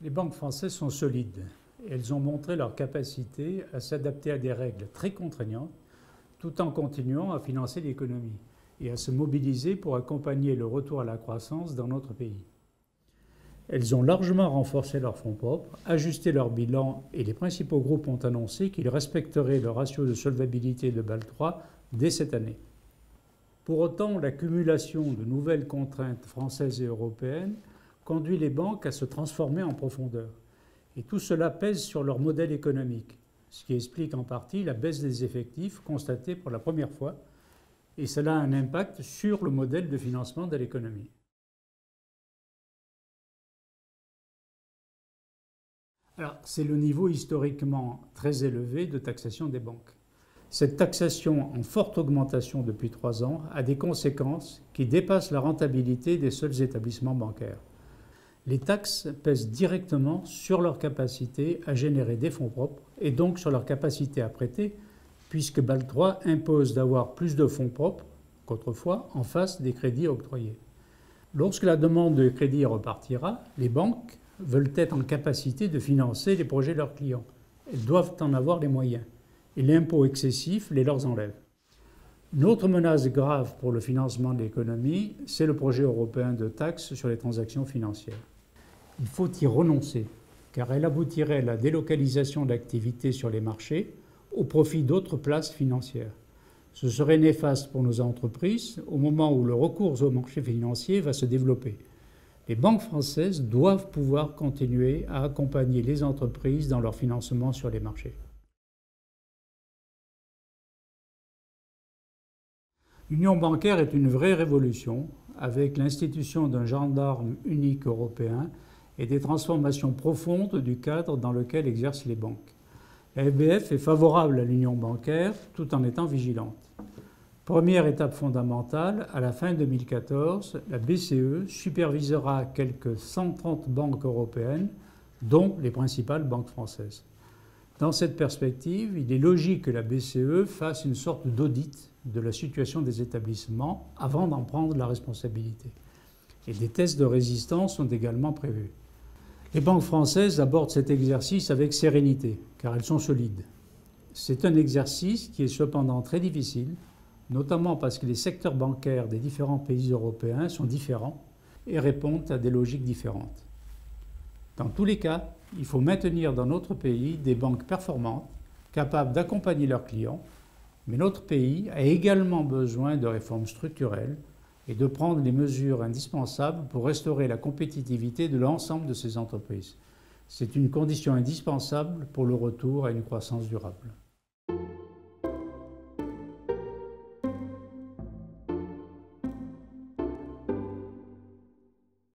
Les banques françaises sont solides. Elles ont montré leur capacité à s'adapter à des règles très contraignantes tout en continuant à financer l'économie et à se mobiliser pour accompagner le retour à la croissance dans notre pays. Elles ont largement renforcé leurs fonds propres, ajusté leur bilan et les principaux groupes ont annoncé qu'ils respecteraient le ratio de solvabilité de Bâle III dès cette année. Pour autant, l'accumulation de nouvelles contraintes françaises et européennes conduit les banques à se transformer en profondeur. Et tout cela pèse sur leur modèle économique, ce qui explique en partie la baisse des effectifs constatée pour la première fois, et cela a un impact sur le modèle de financement de l'économie. Alors, c'est le niveau historiquement très élevé de taxation des banques. Cette taxation en forte augmentation depuis 3 ans a des conséquences qui dépassent la rentabilité des seuls établissements bancaires. Les taxes pèsent directement sur leur capacité à générer des fonds propres et donc sur leur capacité à prêter, puisque Bâle III impose d'avoir plus de fonds propres qu'autrefois en face des crédits octroyés. Lorsque la demande de crédit repartira, les banques veulent être en capacité de financer les projets de leurs clients. Elles doivent en avoir les moyens. Et l'impôt excessif les leur enlève. Une autre menace grave pour le financement de l'économie, c'est le projet européen de taxe sur les transactions financières. Il faut y renoncer, car elle aboutirait à la délocalisation d'activités sur les marchés au profit d'autres places financières. Ce serait néfaste pour nos entreprises au moment où le recours aux marchés financiers va se développer. Les banques françaises doivent pouvoir continuer à accompagner les entreprises dans leur financement sur les marchés. L'union bancaire est une vraie révolution, avec l'institution d'un gendarme unique européen et des transformations profondes du cadre dans lequel exercent les banques. La FBF est favorable à l'union bancaire tout en étant vigilante. Première étape fondamentale, à la fin 2014, la BCE supervisera quelques 130 banques européennes, dont les principales banques françaises. Dans cette perspective, il est logique que la BCE fasse une sorte d'audit de la situation des établissements avant d'en prendre la responsabilité. Et des tests de résistance sont également prévus. Les banques françaises abordent cet exercice avec sérénité, car elles sont solides. C'est un exercice qui est cependant très difficile, notamment parce que les secteurs bancaires des différents pays européens sont différents et répondent à des logiques différentes. Dans tous les cas, il faut maintenir dans notre pays des banques performantes, capables d'accompagner leurs clients, mais notre pays a également besoin de réformes structurelles et de prendre les mesures indispensables pour restaurer la compétitivité de l'ensemble de ces entreprises. C'est une condition indispensable pour le retour à une croissance durable.